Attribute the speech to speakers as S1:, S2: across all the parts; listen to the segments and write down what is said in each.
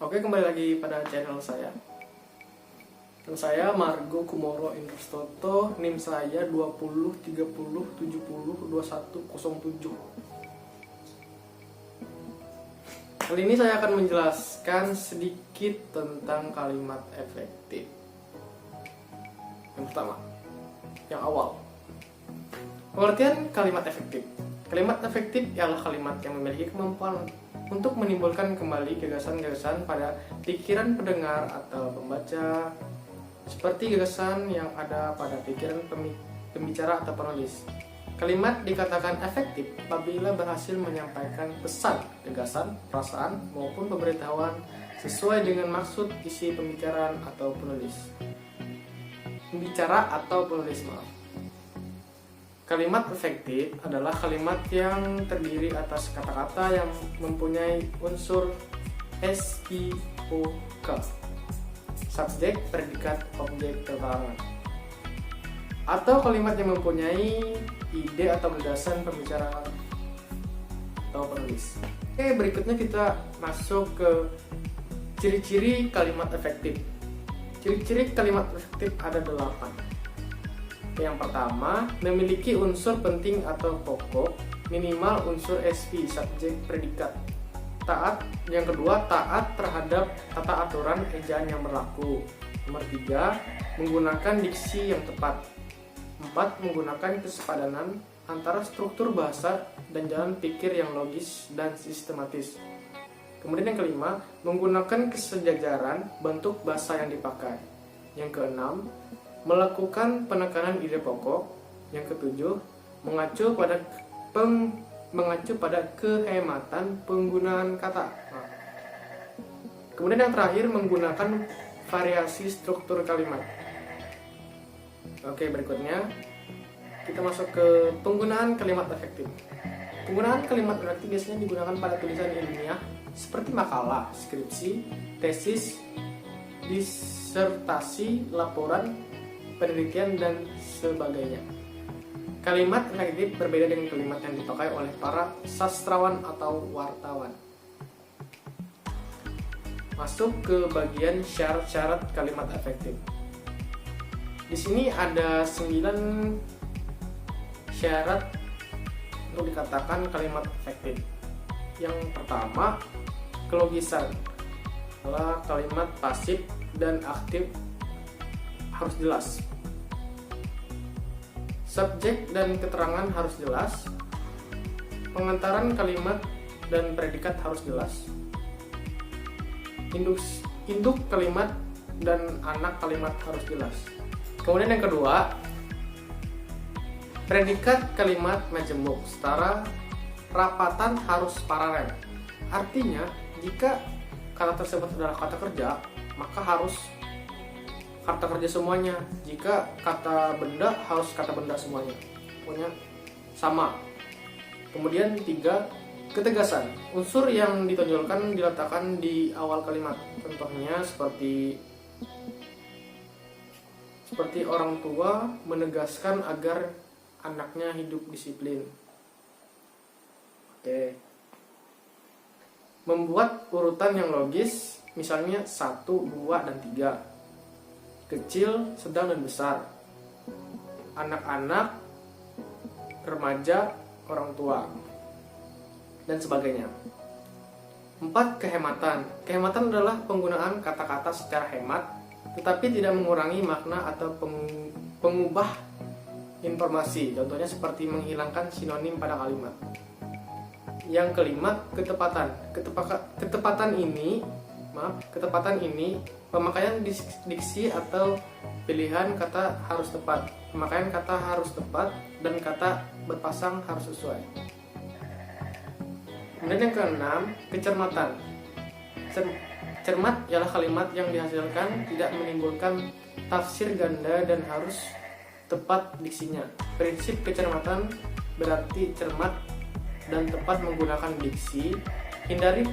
S1: Oke, kembali lagi pada channel saya. Nama saya Margo Kumoro Indrastoto, NIM saya 2030702107. Kali ini saya akan menjelaskan sedikit tentang kalimat efektif. Yang pertama, yang awal. Pengertian kalimat efektif. Kalimat efektif ialah kalimat yang memiliki kemampuan untuk menimbulkan kembali gagasan-gagasan pada pikiran pendengar atau pembaca, seperti gagasan yang ada pada pikiran pembicara atau penulis. Kalimat dikatakan efektif apabila berhasil menyampaikan pesan, gagasan, perasaan, maupun pemberitahuan sesuai dengan maksud isi pembicaraan atau penulis. Kalimat efektif adalah kalimat yang terdiri atas kata-kata yang mempunyai unsur SIOK, subjek, predikat, objek, keterangan, atau kalimat yang mempunyai ide atau gagasan pembicara atau penulis. Oke, berikutnya kita masuk ke ciri-ciri kalimat efektif. Ciri-ciri kalimat efektif ada 8. Yang pertama, memiliki unsur penting atau pokok, minimal unsur SP, subjek, predikat. Taat. Yang kedua, taat terhadap tata aturan ejaan yang berlaku. Nomor 3, menggunakan diksi yang tepat. 4, menggunakan kesepadanan antara struktur bahasa dan jalan pikir yang logis dan sistematis. Kemudian yang kelima, menggunakan kesejajaran bentuk bahasa yang dipakai. Yang keenam, melakukan penekanan ide pokok. Yang ketujuh, mengacu pada kehematan penggunaan kata. Kemudian yang terakhir, menggunakan variasi struktur kalimat. Oke, berikutnya kita masuk ke penggunaan kalimat efektif. Penggunaan kalimat efektif biasanya digunakan pada tulisan ilmiah seperti makalah, skripsi, tesis, disertasi, laporan, penelitian, dan sebagainya. Kalimat efektif berbeda dengan kalimat yang dipakai oleh para sastrawan atau wartawan. Masuk ke bagian syarat-syarat kalimat efektif. Di sini ada 9 syarat untuk dikatakan kalimat efektif. Yang pertama, kelogisan. Adalah kalimat pasif dan aktif harus jelas. Subjek dan keterangan harus jelas. Pengantaran kalimat dan predikat harus jelas. Induk kalimat dan anak kalimat harus jelas. Kemudian yang kedua, predikat kalimat majemuk, setara, rapatan harus paralel. Artinya, jika kata tersebut adalah kata kerja, maka harus kata kerja semuanya. Jika kata benda, harus kata benda semuanya. Pokoknya sama. Kemudian 3, ketegasan. Unsur yang ditonjolkan diletakkan di awal kalimat. Contohnya seperti orang tua menegaskan agar anaknya hidup disiplin. Oke. Membuat urutan yang logis, misalnya 1, 2, dan 3. Kecil, sedang, dan besar. Anak-anak, remaja, orang tua, dan sebagainya. 4, kehematan. Kehematan adalah penggunaan kata-kata secara hemat, tetapi tidak mengurangi makna atau pengubah informasi. Contohnya seperti menghilangkan sinonim pada kalimat. Yang kelima, ketepatan. Ketepatan ini pemakaian diksi atau pilihan kata harus tepat. Pemakaian kata harus tepat dan kata berpasang harus sesuai. Kemudian yang keenam, kecermatan. Cermat ialah kalimat yang dihasilkan tidak menimbulkan tafsir ganda dan harus tepat diksinya. Prinsip kecermatan berarti cermat dan tepat menggunakan diksi, hindari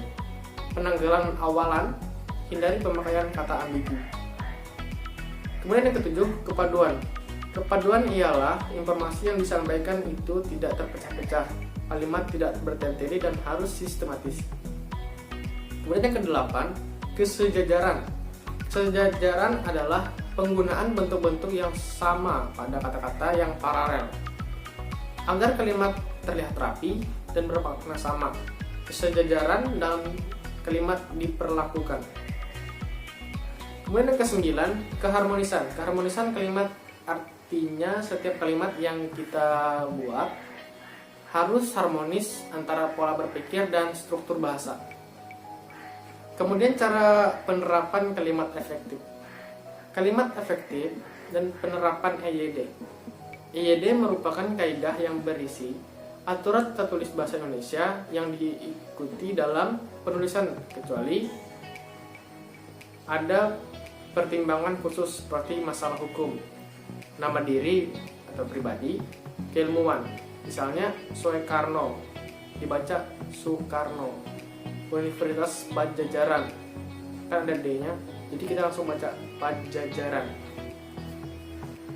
S1: penanggalan awalan, hindari pemakaian kata ambigu. Kemudian yang ketujuh, kepaduan. Kepaduan ialah informasi yang disampaikan itu tidak terpecah-pecah, kalimat tidak bertele-tele dan harus sistematis. Kemudian yang kedelapan, Kesejajaran. Kesejajaran adalah penggunaan bentuk-bentuk yang sama pada kata-kata yang paralel agar kalimat terlihat rapi dan bermakna sama. Kesejajaran dalam kalimat diperlakukan. Kemudian yang ke-9, keharmonisan. Keharmonisan kalimat artinya setiap kalimat yang kita buat harus harmonis antara pola berpikir dan struktur bahasa. Kemudian cara penerapan kalimat efektif. Kalimat efektif dan penerapan EYD. EYD merupakan kaidah yang berisi aturan tata tulis bahasa Indonesia yang diikuti dalam penulisan kecuali ada pertimbangan khusus seperti masalah hukum, nama diri atau pribadi, keilmuan. Misalnya Soekarno dibaca Soekarno, Universitas Pajajaran kan ada D-nya, jadi kita langsung baca Pajajaran.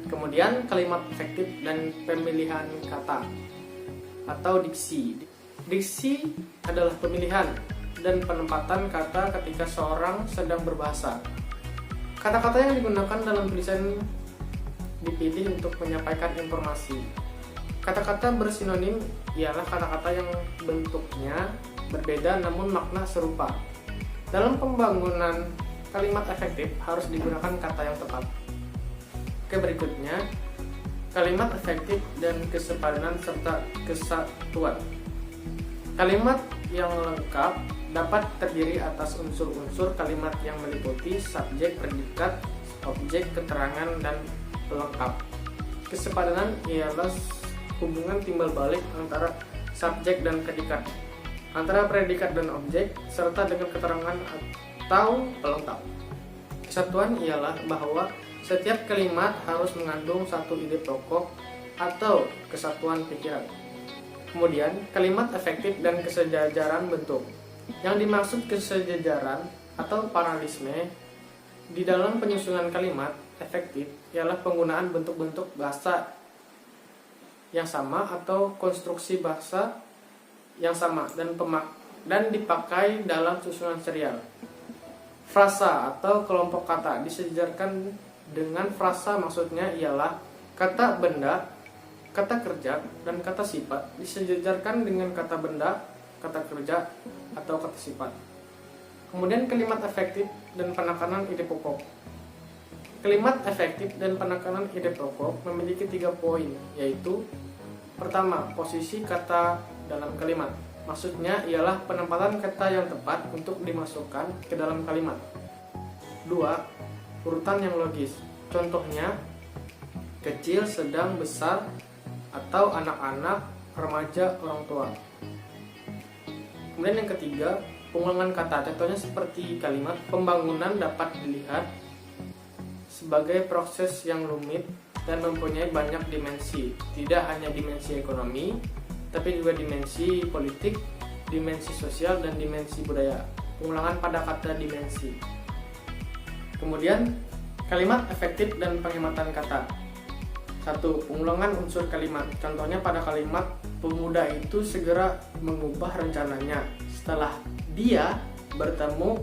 S1: Kemudian kalimat efektif dan pemilihan kata atau diksi. Diksi adalah pemilihan dan penempatan kata ketika seorang sedang berbahasa. Kata-kata yang digunakan dalam tulisan dipilih untuk menyampaikan informasi. Kata-kata bersinonim ialah kata-kata yang bentuknya berbeda namun makna serupa. Dalam pembangunan kalimat efektif harus digunakan kata yang tepat. Oke, berikutnya kalimat efektif dan kesepadanan serta kesatuan. Kalimat yang lengkap dapat terdiri atas unsur-unsur kalimat yang meliputi subjek, predikat, objek, keterangan, dan pelengkap. Kesepadanan ialah hubungan timbal balik antara subjek dan predikat, antara predikat dan objek, serta dengan keterangan atau pelengkap. Kesatuan ialah bahwa setiap kalimat harus mengandung satu ide pokok atau kesatuan pikiran. Kemudian, kalimat efektif dan kesejajaran bentuk. Yang dimaksud kesejajaran atau paralelisme di dalam penyusunan kalimat efektif ialah penggunaan bentuk-bentuk bahasa yang sama atau konstruksi bahasa yang sama dan dipakai dalam susunan serial. Frasa atau kelompok kata disejajarkan dengan frasa, maksudnya ialah kata benda, kata kerja, dan kata sifat disejajarkan dengan kata benda, kata kerja, atau kata sifat. Kemudian kalimat efektif dan penekanan ide pokok. Kalimat efektif dan penekanan ide pokok memiliki 3 poin, yaitu pertama, posisi kata dalam kalimat. Maksudnya ialah penempatan kata yang tepat untuk dimasukkan ke dalam kalimat. 2. Urutan yang logis. Contohnya kecil, sedang, besar, atau anak-anak, remaja, orang tua. Kemudian yang ketiga, pengulangan kata. Contohnya seperti kalimat pembangunan dapat dilihat sebagai proses yang rumit dan mempunyai banyak dimensi. Tidak hanya dimensi ekonomi, tapi juga dimensi politik, dimensi sosial, dan dimensi budaya. Pengulangan pada kata dimensi. Kemudian kalimat efektif dan penghematan kata. 1. Pengulangan unsur kalimat. Contohnya pada kalimat pemuda itu segera mengubah rencananya setelah dia bertemu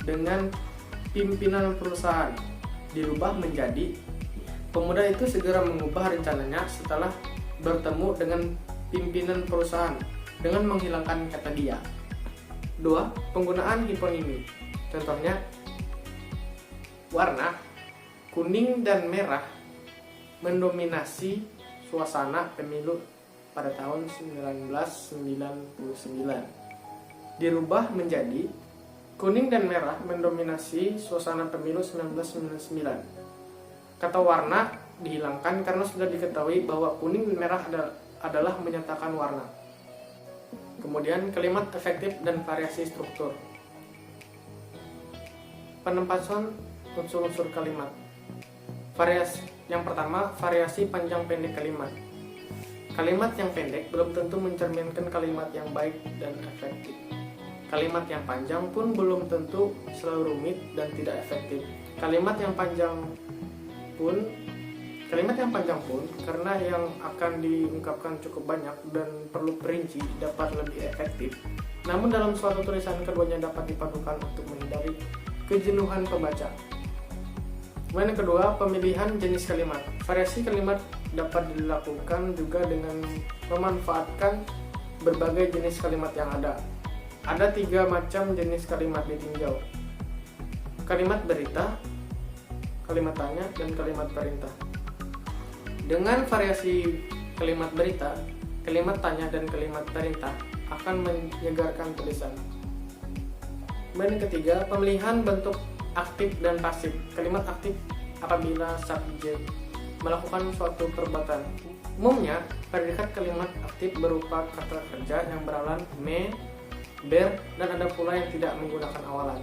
S1: dengan pimpinan perusahaan. Dirubah menjadi pemuda itu segera mengubah rencananya setelah bertemu dengan pimpinan perusahaan dengan menghilangkan kata dia. 2. Penggunaan hiponimi. Contohnya warna kuning dan merah mendominasi suasana pemilu pada tahun 1999. Dirubah menjadi kuning dan merah mendominasi suasana pemilu 1999. Kata warna dihilangkan karena sudah diketahui bahwa kuning dan merah adalah menyatakan warna. Kemudian kalimat efektif dan variasi struktur. Penempatan unsur-unsur kalimat. Variasi yang pertama, variasi panjang pendek kalimat. Kalimat yang pendek belum tentu mencerminkan kalimat yang baik dan efektif. Kalimat yang panjang pun belum tentu selalu rumit dan tidak efektif. Kalimat yang panjang pun karena yang akan diungkapkan cukup banyak dan perlu perinci dapat lebih efektif. Namun dalam suatu tulisan keduanya dapat dipadukan untuk menghindari kejenuhan pembaca. Kemudian yang kedua, pemilihan jenis kalimat. Variasi kalimat dapat dilakukan juga dengan memanfaatkan berbagai jenis kalimat yang ada. Ada 3 macam jenis kalimat ditinjau: kalimat berita, kalimat tanya, dan kalimat perintah. Dengan variasi kalimat berita, kalimat tanya, dan kalimat perintah akan menyegarkan tulisan. Kemudian yang ketiga, pemilihan bentuk aktif dan pasif. Kalimat aktif apabila subjek melakukan suatu perbuatan. Umumnya, predikat kalimat aktif berupa kata kerja yang berawalan me, ber, dan ada pula yang tidak menggunakan awalan.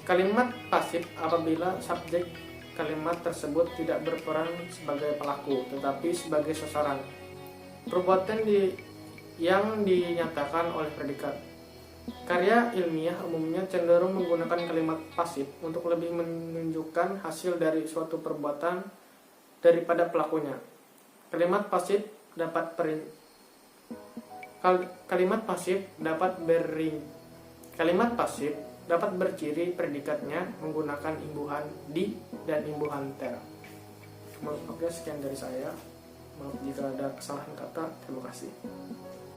S1: Kalimat pasif apabila subjek kalimat tersebut tidak berperan sebagai pelaku, tetapi sebagai sasaran. Perbuatan yang dinyatakan oleh predikat. Karya ilmiah umumnya cenderung menggunakan kalimat pasif untuk lebih menunjukkan hasil dari suatu perbuatan daripada pelakunya. Kalimat pasif dapat berciri predikatnya menggunakan imbuhan di dan imbuhan ter. Oke, sekian dari saya. Maaf jika ada kesalahan kata. Terima kasih.